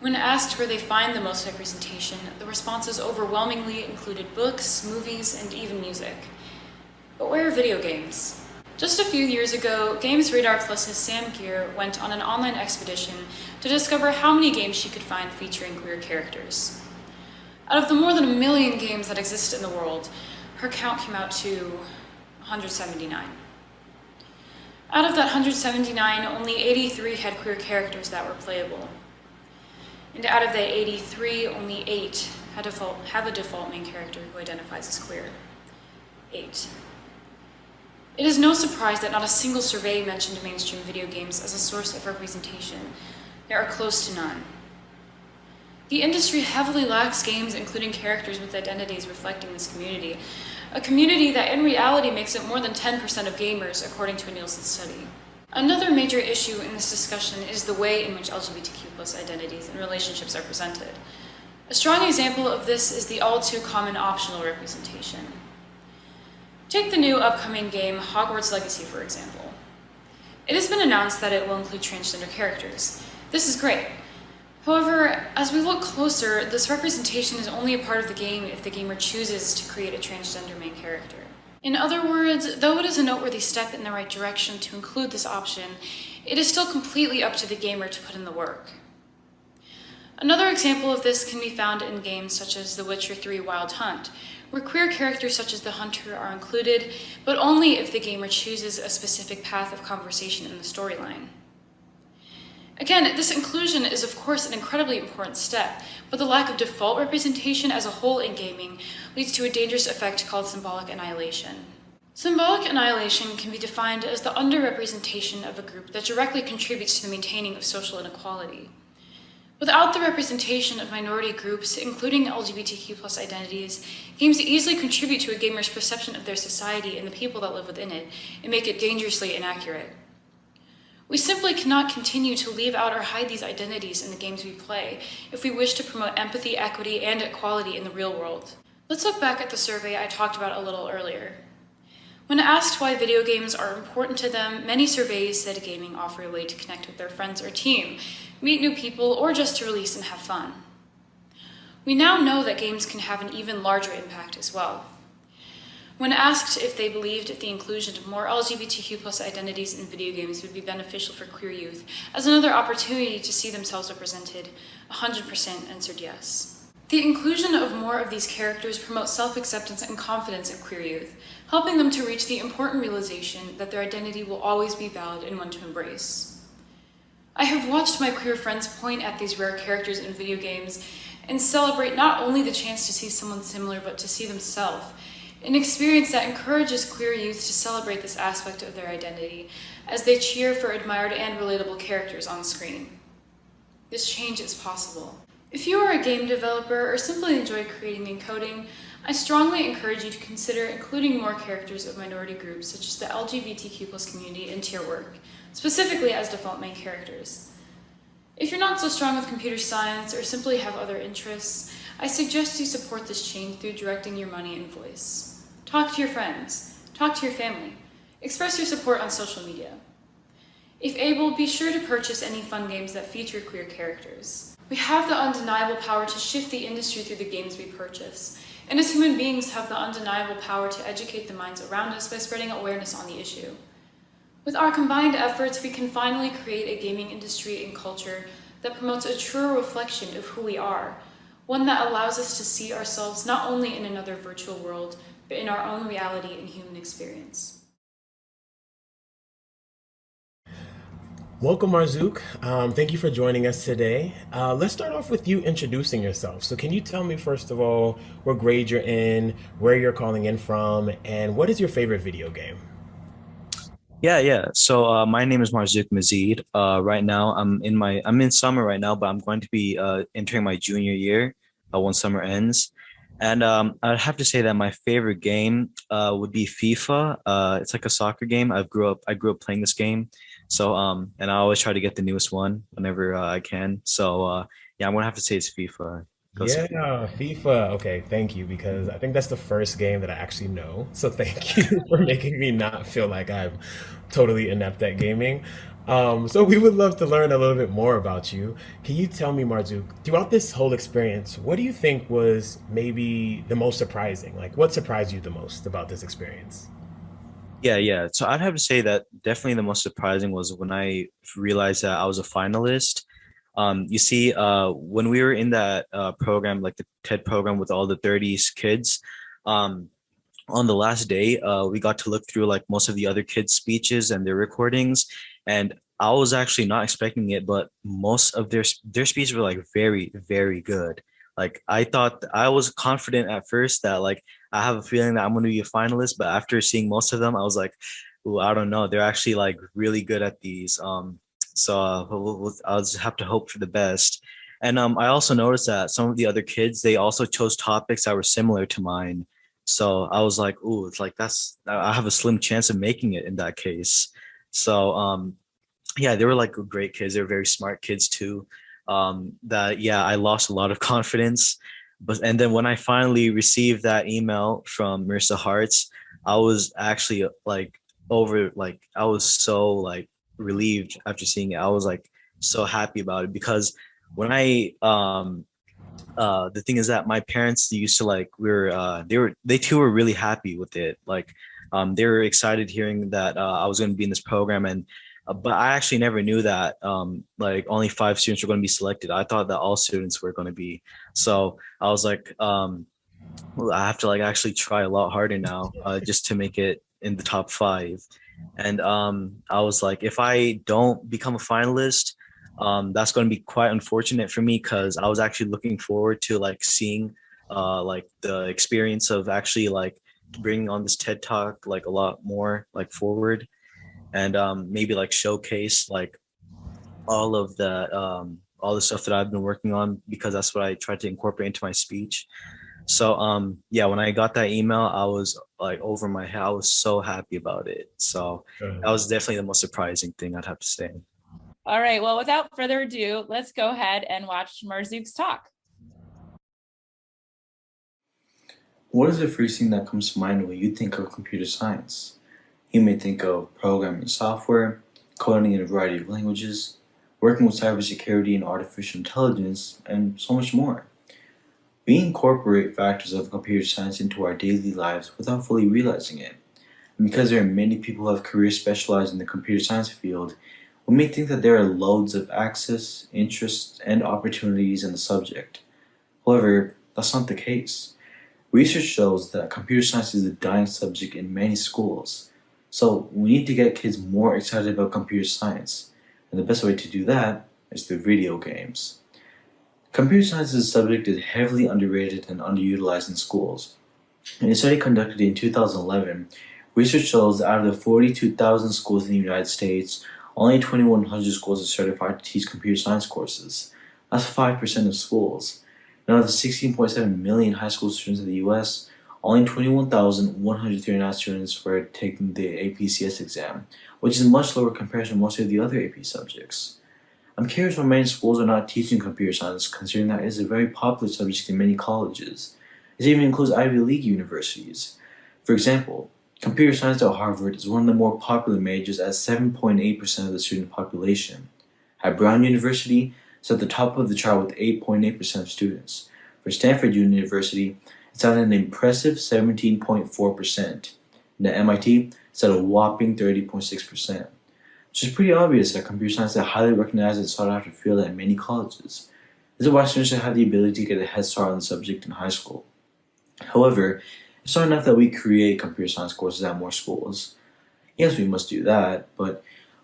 When asked where they find the most representation, the responses overwhelmingly included books, movies, and even music. But where are video games? Just a few years ago, Games Radar Plus's Sam Gear went on an online expedition to discover how many games she could find featuring queer characters. Out of the more than 1 million games that exist in the world, her count came out to 179. Out of that 179, only 83 had queer characters that were playable. And out of that 83, only 8 have a default main character who identifies as queer. 8. It is no surprise that not a single survey mentioned mainstream video games as a source of representation. There are close to none. The industry heavily lacks games including characters with identities reflecting this community, a community that in reality makes up more than 10% of gamers, according to a Nielsen study. Another major issue in this discussion is the way in which LGBTQ+ identities and relationships are presented. A strong example of this is the all-too-common optional representation. Take the new upcoming game Hogwarts Legacy, for example. It has been announced that it will include transgender characters. This is great. However, as we look closer, this representation is only a part of the game if the gamer chooses to create a transgender main character. In other words, though it is a noteworthy step in the right direction to include this option, it is still completely up to the gamer to put in the work. Another example of this can be found in games such as The Witcher 3 Wild Hunt, where queer characters such as the Hunter are included, but only if the gamer chooses a specific path of conversation in the storyline. Again, this inclusion is of course an incredibly important step, but the lack of default representation as a whole in gaming leads to a dangerous effect called symbolic annihilation. Symbolic annihilation can be defined as the underrepresentation of a group that directly contributes to the maintaining of social inequality. Without the representation of minority groups, including LGBTQ+ identities, games easily contribute to a gamer's perception of their society and the people that live within it, and make it dangerously inaccurate. We simply cannot continue to leave out or hide these identities in the games we play if we wish to promote empathy, equity, and equality in the real world. Let's look back at the survey I talked about a little earlier. When asked why video games are important to them, many surveys said gaming offer a way to connect with their friends or team, meet new people, or just to release and have fun. We now know that games can have an even larger impact as well. When asked if they believed the inclusion of more LGBTQ+ identities in video games would be beneficial for queer youth as another opportunity to see themselves represented, 100% answered yes. The inclusion of more of these characters promotes self-acceptance and confidence in queer youth, helping them to reach the important realization that their identity will always be valid and one to embrace. I have watched my queer friends point at these rare characters in video games and celebrate not only the chance to see someone similar, but to see themselves. an experience that encourages queer youth to celebrate this aspect of their identity as they cheer for admired and relatable characters on screen. This change is possible. If you are a game developer or simply enjoy creating and coding, I strongly encourage you to consider including more characters of minority groups such as the LGBTQ+ community into your work, specifically as default main characters. If you're not so strong with computer science or simply have other interests, I suggest you support this change through directing your money and voice. Talk to your friends, talk to your family, express your support on social media. If able, be sure to purchase any fun games that feature queer characters. We have the undeniable power to shift the industry through the games we purchase, and as human beings have the undeniable power to educate the minds around us by spreading awareness on the issue. With our combined efforts, we can finally create a gaming industry and culture that promotes a truer reflection of who we are, one that allows us to see ourselves not only in another virtual world, but in our own reality and human experience. Welcome, Marzouk. Thank you for joining us today. Let's start off with you introducing yourself. So can you tell me, first of all, what grade you're in, where you're calling in from, and what is your favorite video game? Yeah. So my name is Marzouk Mazid. Right now I'm in summer right now, but I'm going to be entering my junior year when summer ends. And I'd have to say that my favorite game would be FIFA. It's like a soccer game. I grew up playing this game. So and I always try to get the newest one whenever I can. So yeah, I'm gonna have to say it's FIFA. Goes to FIFA. Yeah, FIFA. Okay, thank you, because I think that's the first game that I actually know. So thank you for making me not feel like I'm totally inept at gaming. So we would love to learn a little bit more about you. Can you tell me, Marzouk, throughout this whole experience, what do you think was maybe the most surprising? Like, what surprised you the most about this experience? Yeah. So I'd have to say that definitely the most surprising was when I realized that I was a finalist. You see, when we were in that program, like the TED program with all the 30s kids, um, on the last day, we got to look through like most of the other kids' speeches and their recordings, and I was actually not expecting it, but most of their speeches were like very, very good. Like I thought, I was confident at first that like I have a feeling that I'm going to be a finalist, but after seeing most of them, I was like, ooh, I don't know. They're actually like really good at these. So I'll just have to hope for the best. And I also noticed that some of the other kids, they also chose topics that were similar to mine. So I was like, ooh, it's like I have a slim chance of making it in that case. So yeah, they were like great kids. They were very smart kids too. That yeah, I lost a lot of confidence. But and then when I finally received that email from Marissa Hartz, I was actually like I was so like relieved after seeing it. I was like so happy about it because when I the thing is that my parents used to like they too were really happy with it. Like they were excited hearing that I was going to be in this program, and but I actually never knew that like only 5 students were going to be selected. I thought that all students were going to be. So I was like well, I have to like actually try a lot harder now just to make it in the top five. And I was like, if I don't become a finalist, that's going to be quite unfortunate for me because I was actually looking forward to like seeing like the experience of actually like bringing on this TED Talk like a lot more like forward, and maybe like showcase like all the stuff that I've been working on because that's what I tried to incorporate into my speech. So yeah, when I got that email, I was like over my head. I was so happy about it. So that was definitely the most surprising thing I'd have to say. All right, well, without further ado, let's go ahead and watch Marzouk's talk. What is the first thing that comes to mind when you think of computer science? You may think of programming software, coding in a variety of languages, working with cybersecurity and artificial intelligence, and so much more. We incorporate factors of computer science into our daily lives without fully realizing it. And because there are many people who have careers specialized in the computer science field, we may think that there are loads of access, interests, and opportunities in the subject. However, that's not the case. Research shows that computer science is a dying subject in many schools. So we need to get kids more excited about computer science. And the best way to do that is through video games. Computer science as a subject is heavily underrated and underutilized in schools. In a study conducted in 2011, research shows that out of the 42,000 schools in the United States, only 2,100 schools are certified to teach computer science courses. That's 5% of schools. And out of the 16.7 million high school students in the US, only 21,139 students were taking the APCS exam, which is much lower compared to most of the other AP subjects. I'm curious why many schools are not teaching computer science, considering that it is a very popular subject in many colleges. It even includes Ivy League universities. For example, computer science at Harvard is one of the more popular majors at 7.8% of the student population. At Brown University, it's at the top of the chart with 8.8% of students. For Stanford University, it's at an impressive 17.4%. And at MIT, it's at a whopping 30.6%. Which is pretty obvious that computer science is a highly recognized and sought after field at many colleges. This is why students should have the ability to get a head start on the subject in high school. However, it's not enough that we create computer science courses at more schools. Yes, we must do that, but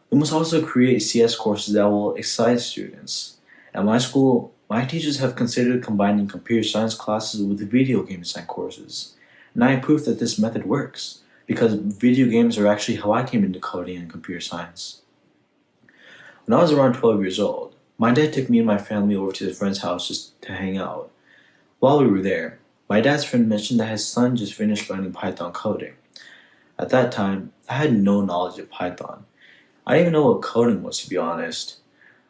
we must also create CS courses that will excite students. At my school, my teachers have considered combining computer science classes with video game design courses. And I have proof that this method works, because video games are actually how I came into coding and computer science. When I was around 12 years old, my dad took me and my family over to his friend's house just to hang out. While we were there, my dad's friend mentioned that his son just finished learning Python coding. At that time, I had no knowledge of Python. I didn't even know what coding was, to be honest.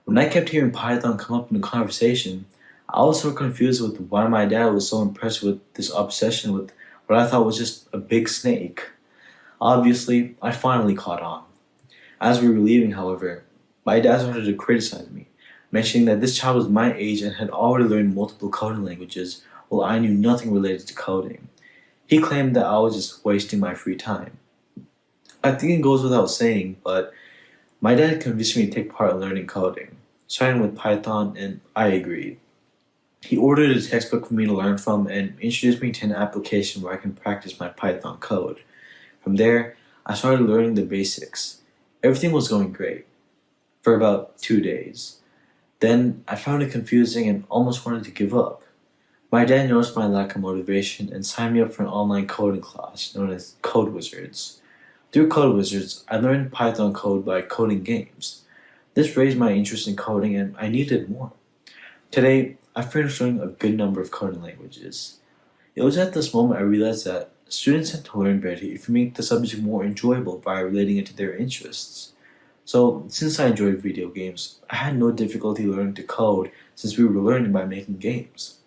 When I kept hearing Python come up in the conversation, I was so confused with why my dad was so impressed with this obsession with what I thought was just a big snake. Obviously, I finally caught on. As we were leaving, however, my dad started to criticize me, mentioning that this child was my age and had already learned multiple coding languages, while I knew nothing related to coding. He claimed that I was just wasting my free time. I think it goes without saying, but my dad convinced me to take part in learning coding, starting with Python, and I agreed. He ordered a textbook for me to learn from and introduced me to an application where I can practice my Python code. From there, I started learning the basics. Everything was going great for about 2 days. Then I found it confusing and almost wanted to give up. My dad noticed my lack of motivation and signed me up for an online coding class known as Code Wizards. Through Code Wizards, I learned Python code by coding games. This raised my interest in coding and I needed more. Today, I've finished learning a good number of coding languages. It was at this moment I realized that students tend to learn better if you make the subject more enjoyable by relating it to their interests. So, since I enjoyed video games, I had no difficulty learning to code since we were learning by making games.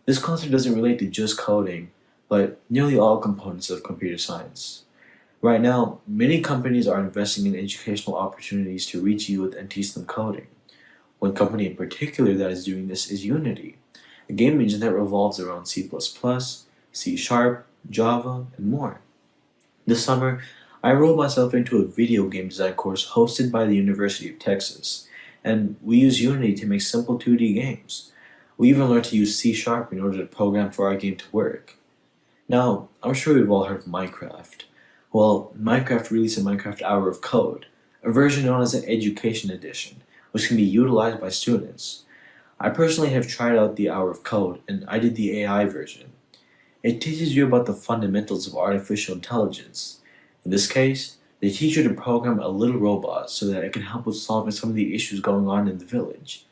This concept doesn't relate to just coding, but nearly all components of computer science. Right now, many companies are investing in educational opportunities to reach youth and teach them coding. One company in particular that is doing this is Unity, a game engine that revolves around C++, C#, Java, and more. This summer, I enrolled myself into a video game design course hosted by the University of Texas, and we use Unity to make simple 2D games. We even learned to use C# in order to program for our game to work. Now, I'm sure we've all heard of Minecraft. Well, Minecraft released a Minecraft Hour of Code, a version known as an Education Edition, which can be utilized by students. I personally have tried out the Hour of Code, and I did the AI version. It teaches you about the fundamentals of artificial intelligence. In this case, they teach you to program a little robot so that it can help with solving some of the issues going on in the village.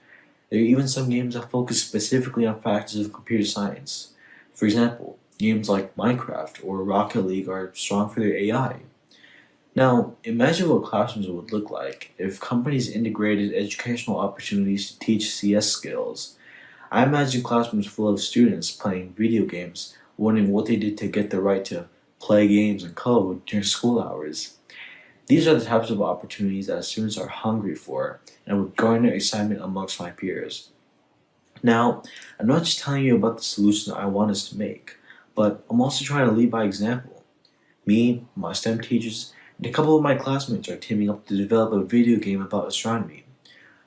There are even some games that focus specifically on factors of computer science. For example, games like Minecraft or Rocket League are strong for their AI. Now, imagine what classrooms would look like if companies integrated educational opportunities to teach CS skills. I imagine classrooms full of students playing video games, wondering what they did to get the right to play games and code during school hours. These are the types of opportunities that students are hungry for and would garner excitement amongst my peers. Now, I'm not just telling you about the solution I want us to make, but I'm also trying to lead by example. Me, my STEM teachers, and a couple of my classmates are teaming up to develop a video game about astronomy.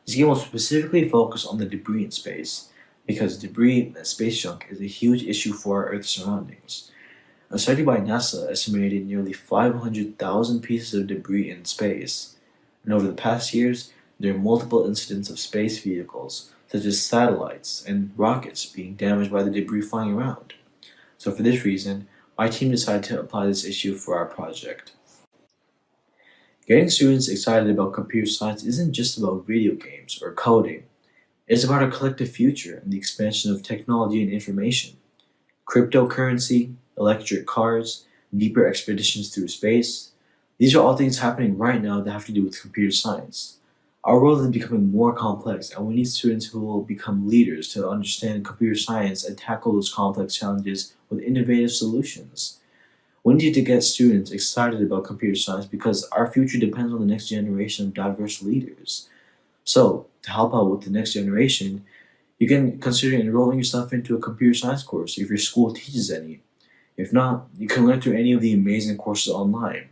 This game will specifically focus on the debris in space, because debris and space junk is a huge issue for our Earth's surroundings. A study by NASA estimated nearly 500,000 pieces of debris in space, and over the past years, there are multiple incidents of space vehicles, such as satellites and rockets, being damaged by the debris flying around. So for this reason, my team decided to apply this issue for our project. Getting students excited about computer science isn't just about video games or coding. It's about our collective future and the expansion of technology and information. Cryptocurrency, electric cars, deeper expeditions through space. These are all things happening right now that have to do with computer science. Our world is becoming more complex, and we need students who will become leaders to understand computer science and tackle those complex challenges with innovative solutions. We need to get students excited about computer science because our future depends on the next generation of diverse leaders. So, to help out with the next generation, you can consider enrolling yourself into a computer science course if your school teaches any. If not, you can learn through any of the amazing courses online.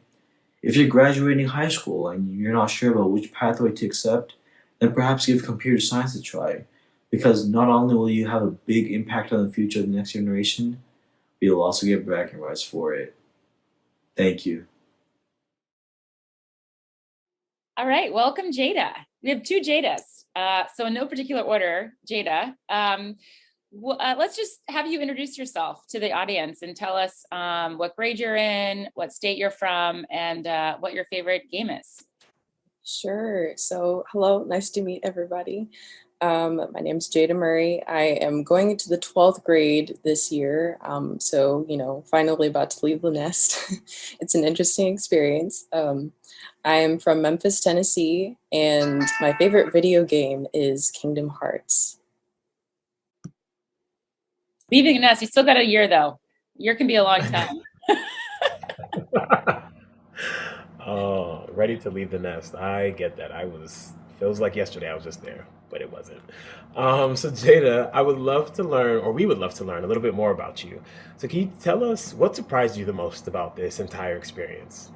If you're graduating high school and you're not sure about which pathway to accept, then perhaps give computer science a try. Because not only will you have a big impact on the future of the next generation, but you'll also get bragging rights for it. Thank you. All right, welcome, Jada. We have two Jadas. So in no particular order, Jada, let's just have you introduce yourself to the audience and tell us what grade you're in, what state you're from, and what your favorite game is. Sure. So, hello, nice to meet everybody. My name is Jada Murray. I am going into the 12th grade this year. Finally about to leave the nest. It's an interesting experience. I am from Memphis, Tennessee, and my favorite video game is Kingdom Hearts. Leaving the nest, you still got a year though. A year can be a long time. Oh, ready to leave the nest. I get that. Feels like yesterday I was just there, but it wasn't. So Jada, we would love to learn a little bit more about you. So can you tell us what surprised you the most about this entire experience?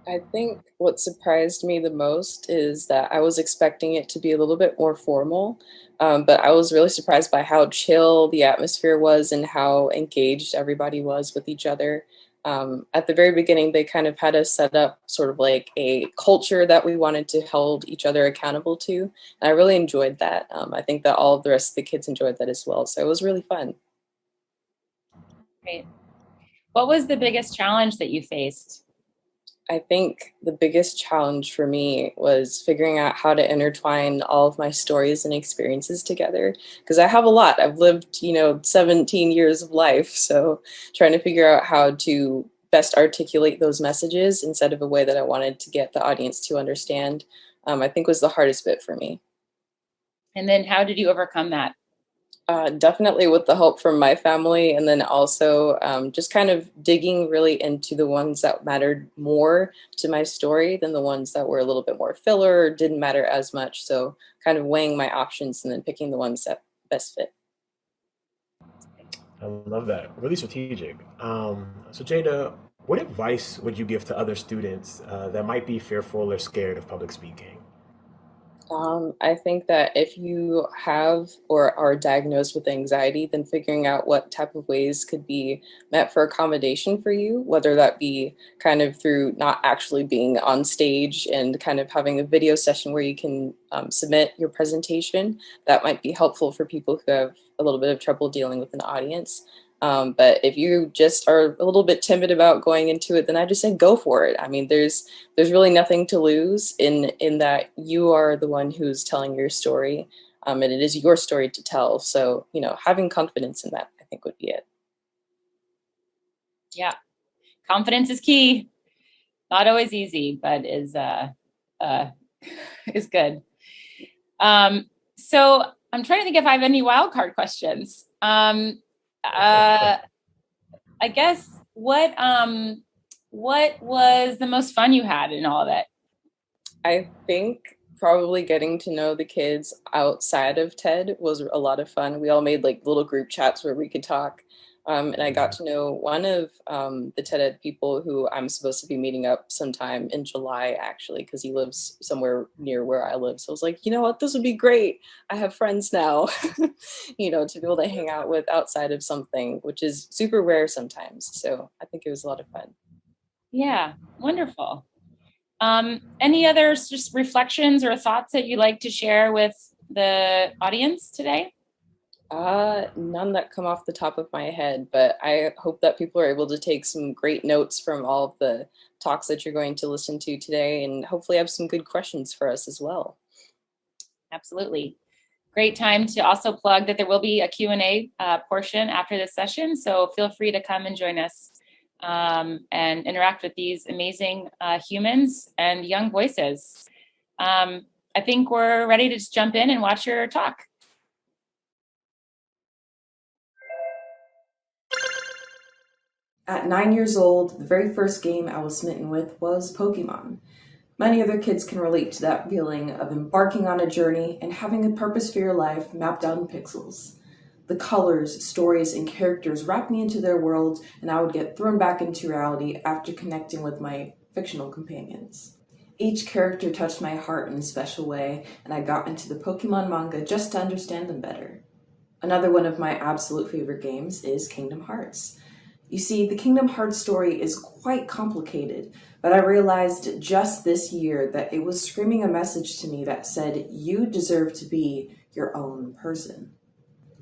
I think what surprised me the most is that I was expecting it to be a little bit more formal, but I was really surprised by how chill the atmosphere was and how engaged everybody was with each other. At the very beginning, they kind of had us set up sort of like a culture that we wanted to hold each other accountable to. And I really enjoyed that. I think that all of the rest of the kids enjoyed that as well. So it was really fun. Great. What was the biggest challenge that you faced? I think the biggest challenge for me was figuring out how to intertwine all of my stories and experiences together because I have a lot. I've lived, 17 years of life. So trying to figure out how to best articulate those messages instead of a way that I wanted to get the audience to understand, I think was the hardest bit for me. And then how did you overcome that? Definitely with the help from my family, and then also just kind of digging really into the ones that mattered more to my story than the ones that were a little bit more filler or didn't matter as much. So kind of weighing my options and then picking the ones that best fit. I love that. Really strategic. So Jada, what advice would you give to other students that might be fearful or scared of public speaking? I think that if you have or are diagnosed with anxiety, then figuring out what type of ways could be met for accommodation for you, whether that be kind of through not actually being on stage and kind of having a video session where you can submit your presentation, that might be helpful for people who have a little bit of trouble dealing with an audience. But if you just are a little bit timid about going into it, then I just say go for it. I mean, there's really nothing to lose in that you are the one who's telling your story, and it is your story to tell. So, having confidence in that, I think would be it. Yeah, confidence is key. Not always easy, but is good. So I'm trying to think if I have any wildcard questions. I guess what was the most fun you had in all of it? I think probably getting to know the kids outside of TED was a lot of fun. We all made like little group chats where we could talk. And I got to know one of the TED Ed people who I'm supposed to be meeting up sometime in July, actually, because he lives somewhere near where I live. So I was like, you know what, this would be great. I have friends now, to be able to hang out with outside of something, which is super rare sometimes. So I think it was a lot of fun. Yeah, wonderful. Any other just reflections or thoughts that you'd like to share with the audience today? None that come off the top of my head, but I hope that people are able to take some great notes from all of the talks that you're going to listen to today and hopefully have some good questions for us as well. Absolutely. Great time to also plug that there will be a Q&A portion after this session, so feel free to come and join us and interact with these amazing humans and young voices. I think we're ready to just jump in and watch your talk. At 9 years old, the very first game I was smitten with was Pokemon. Many other kids can relate to that feeling of embarking on a journey and having a purpose for your life mapped out in pixels. The colors, stories, and characters wrapped me into their world, and I would get thrown back into reality after connecting with my fictional companions. Each character touched my heart in a special way, and I got into the Pokemon manga just to understand them better. Another one of my absolute favorite games is Kingdom Hearts. You see, the Kingdom Hearts story is quite complicated, but I realized just this year that it was screaming a message to me that said, you deserve to be your own person.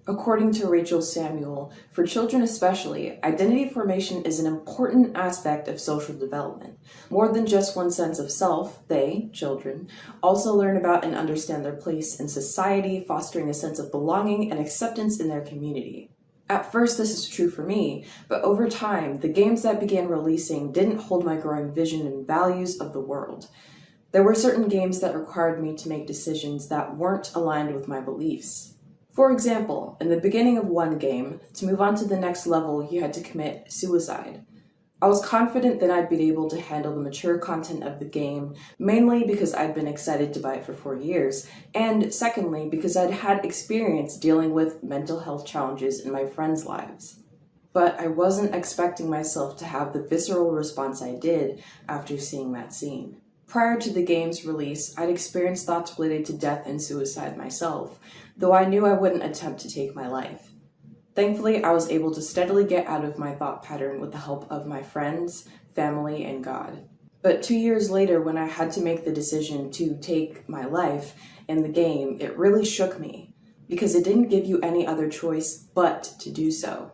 According to Rachel Samuel, for children especially, identity formation is an important aspect of social development. More than just one sense of self, they, children, also learn about and understand their place in society, fostering a sense of belonging and acceptance in their community. At first, this is true for me, but over time, the games that began releasing didn't hold my growing vision and values of the world. There were certain games that required me to make decisions that weren't aligned with my beliefs. For example, in the beginning of one game, to move on to the next level, you had to commit suicide. I was confident that I'd be able to handle the mature content of the game, mainly because I'd been excited to buy it for 4 years, and secondly, because I'd had experience dealing with mental health challenges in my friends' lives. But I wasn't expecting myself to have the visceral response I did after seeing that scene. Prior to the game's release, I'd experienced thoughts related to death and suicide myself, though I knew I wouldn't attempt to take my life. Thankfully, I was able to steadily get out of my thought pattern with the help of my friends, family, and God. But 2 years later, when I had to make the decision to take my life in the game, it really shook me, because it didn't give you any other choice but to do so.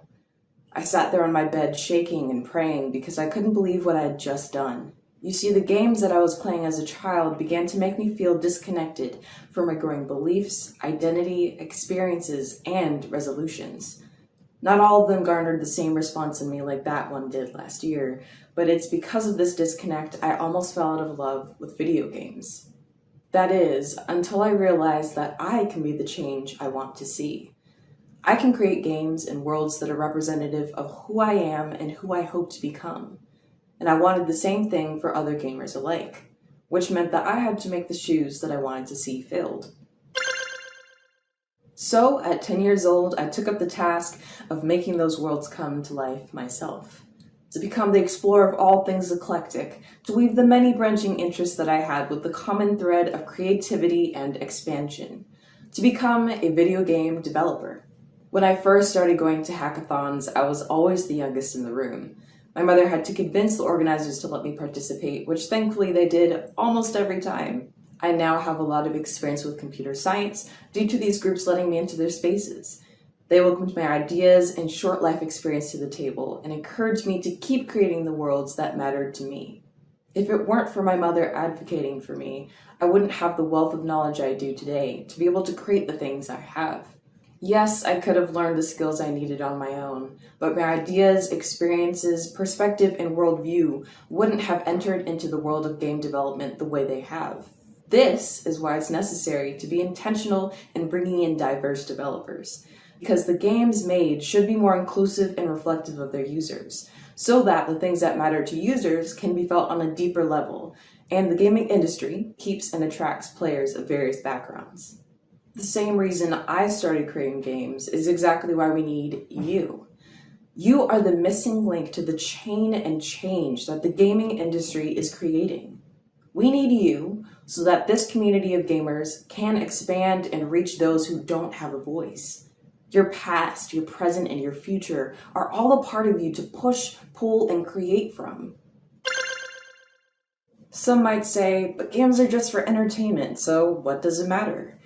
I sat there on my bed shaking and praying because I couldn't believe what I had just done. You see, the games that I was playing as a child began to make me feel disconnected from my growing beliefs, identity, experiences, and resolutions. Not all of them garnered the same response in me like that one did last year, but it's because of this disconnect I almost fell out of love with video games. That is, until I realized that I can be the change I want to see. I can create games and worlds that are representative of who I am and who I hope to become. And I wanted the same thing for other gamers alike, which meant that I had to make the shoes that I wanted to see filled. So, at 10 years old, I took up the task of making those worlds come to life myself. To become the explorer of all things eclectic, to weave the many branching interests that I had with the common thread of creativity and expansion. To become a video game developer. When I first started going to hackathons, I was always the youngest in the room. My mother had to convince the organizers to let me participate, which thankfully they did almost every time. I now have a lot of experience with computer science due to these groups letting me into their spaces. They welcomed my ideas and short life experience to the table and encouraged me to keep creating the worlds that mattered to me. If it weren't for my mother advocating for me, I wouldn't have the wealth of knowledge I do today to be able to create the things I have. Yes, I could have learned the skills I needed on my own, but my ideas, experiences, perspective, and worldview wouldn't have entered into the world of game development the way they have. This is why it's necessary to be intentional in bringing in diverse developers, because the games made should be more inclusive and reflective of their users, so that the things that matter to users can be felt on a deeper level, and the gaming industry keeps and attracts players of various backgrounds. The same reason I started creating games is exactly why we need you. You are the missing link to the chain and change that the gaming industry is creating. We need you so that this community of gamers can expand and reach those who don't have a voice. Your past, your present, and your future are all a part of you to push, pull, and create from. Some might say, but games are just for entertainment, so what does it matter?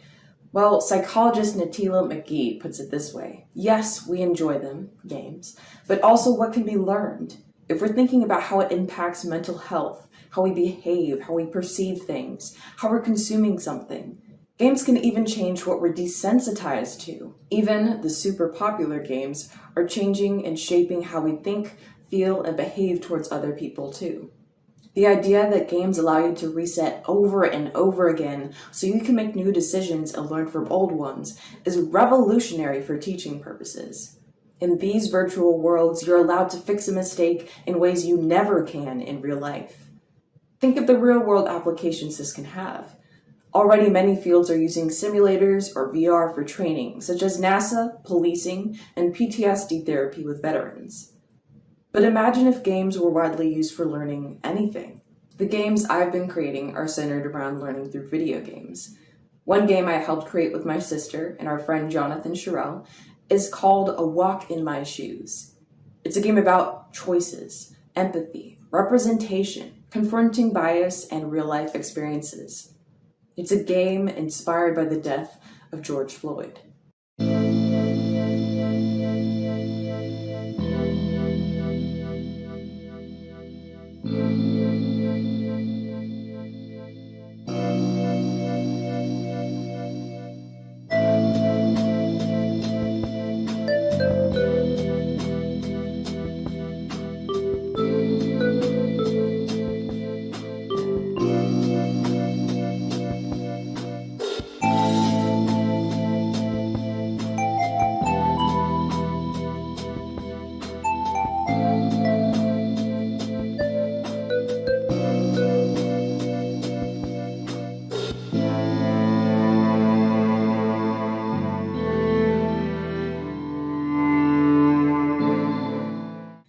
Well, psychologist Natila McGee puts it this way. Yes, we enjoy them, games, but also what can be learned. If we're thinking about how it impacts mental health, how we behave, how we perceive things, how we're consuming something, games can even change what we're desensitized to. Even the super popular games are changing and shaping how we think, feel, and behave towards other people too. The idea that games allow you to reset over and over again so you can make new decisions and learn from old ones is revolutionary for teaching purposes. In these virtual worlds, you're allowed to fix a mistake in ways you never can in real life. Think of the real-world applications this can have. Already many fields are using simulators or VR for training, such as NASA, policing, and PTSD therapy with veterans. But imagine if games were widely used for learning anything. The games I've been creating are centered around learning through video games. One game I helped create with my sister and our friend Jonathan Sherrill is called A Walk in My Shoes. It's a game about choices, empathy, representation, confronting bias, and real-life experiences. It's a game inspired by the death of George Floyd.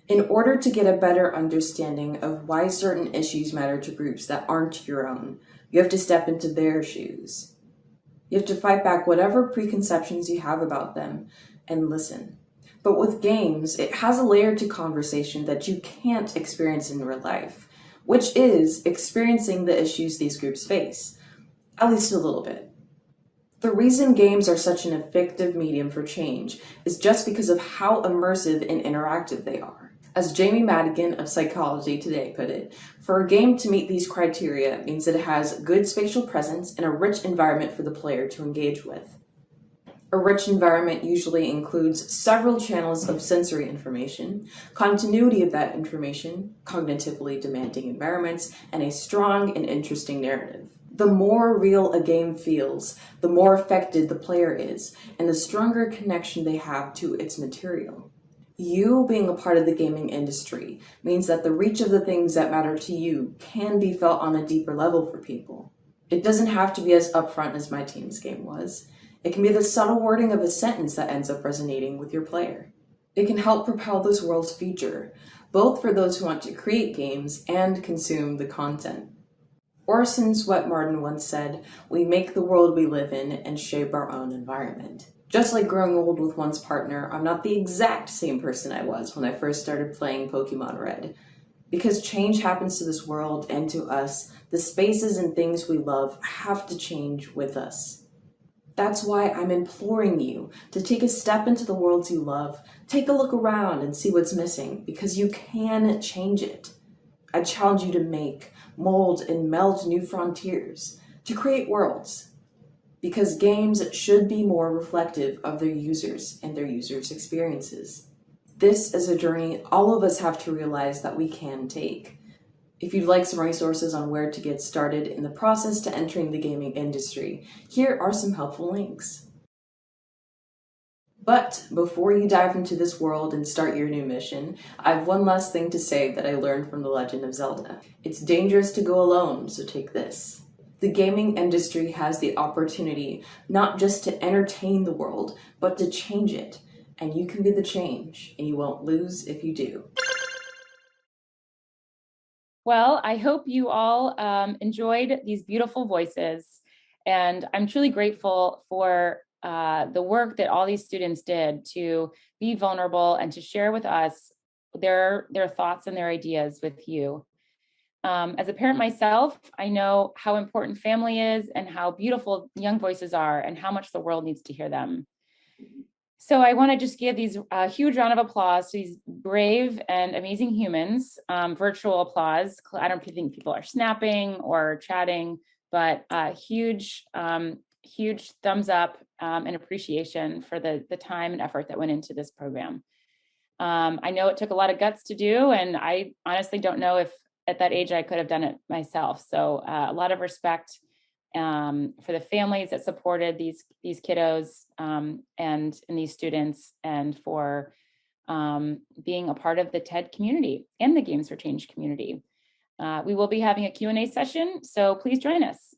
In order to get a better understanding of why certain issues matter to groups that aren't your own, you have to step into their shoes. You have to fight back whatever preconceptions you have about them and listen. But with games, it has a layer to conversation that you can't experience in real life, which is experiencing the issues these groups face, at least a little bit. The reason games are such an effective medium for change is just because of how immersive and interactive they are. As Jamie Madigan of Psychology Today put it, for a game to meet these criteria means that it has good spatial presence and a rich environment for the player to engage with. A rich environment usually includes several channels of sensory information, continuity of that information, cognitively demanding environments, and a strong and interesting narrative. The more real a game feels, the more affected the player is, and the stronger connection they have to its material. You being a part of the gaming industry means that the reach of the things that matter to you can be felt on a deeper level for people. It doesn't have to be as upfront as my team's game was. It can be the subtle wording of a sentence that ends up resonating with your player. It can help propel this world's future, both for those who want to create games and consume the content. Orson Swett Martin once said, "We make the world we live in and shape our own environment." Just like growing old with one's partner, I'm not the exact same person I was when I first started playing Pokemon Red. Because change happens to this world and to us, the spaces and things we love have to change with us. That's why I'm imploring you to take a step into the worlds you love, take a look around and see what's missing, because you can change it. I challenge you to make, mold, and meld new frontiers, to create worlds. Because games should be more reflective of their users and their users' experiences. This is a journey all of us have to realize that we can take. If you'd like some resources on where to get started in the process to entering the gaming industry, here are some helpful links. But before you dive into this world and start your new mission, I have one last thing to say that I learned from The Legend of Zelda. It's dangerous to go alone, so take this. The gaming industry has the opportunity not just to entertain the world, but to change it. And you can be the change, and you won't lose if you do. Well, I hope you all enjoyed these beautiful voices. And I'm truly grateful for the work that all these students did to be vulnerable and to share with us their thoughts and their ideas with you. As a parent myself, I know how important family is and how beautiful young voices are and how much the world needs to hear them. So I want to just give these a huge round of applause to these brave and amazing humans. Virtual applause. I don't think people are snapping or chatting, but huge thumbs up and appreciation for the time and effort that went into this program. I know it took a lot of guts to do, and I honestly don't know if at that age I could have done it myself. So a lot of respect for the families that supported these kiddos and these students, and for being a part of the TED community and the Games for Change community. We will be having a Q&A session, so please join us.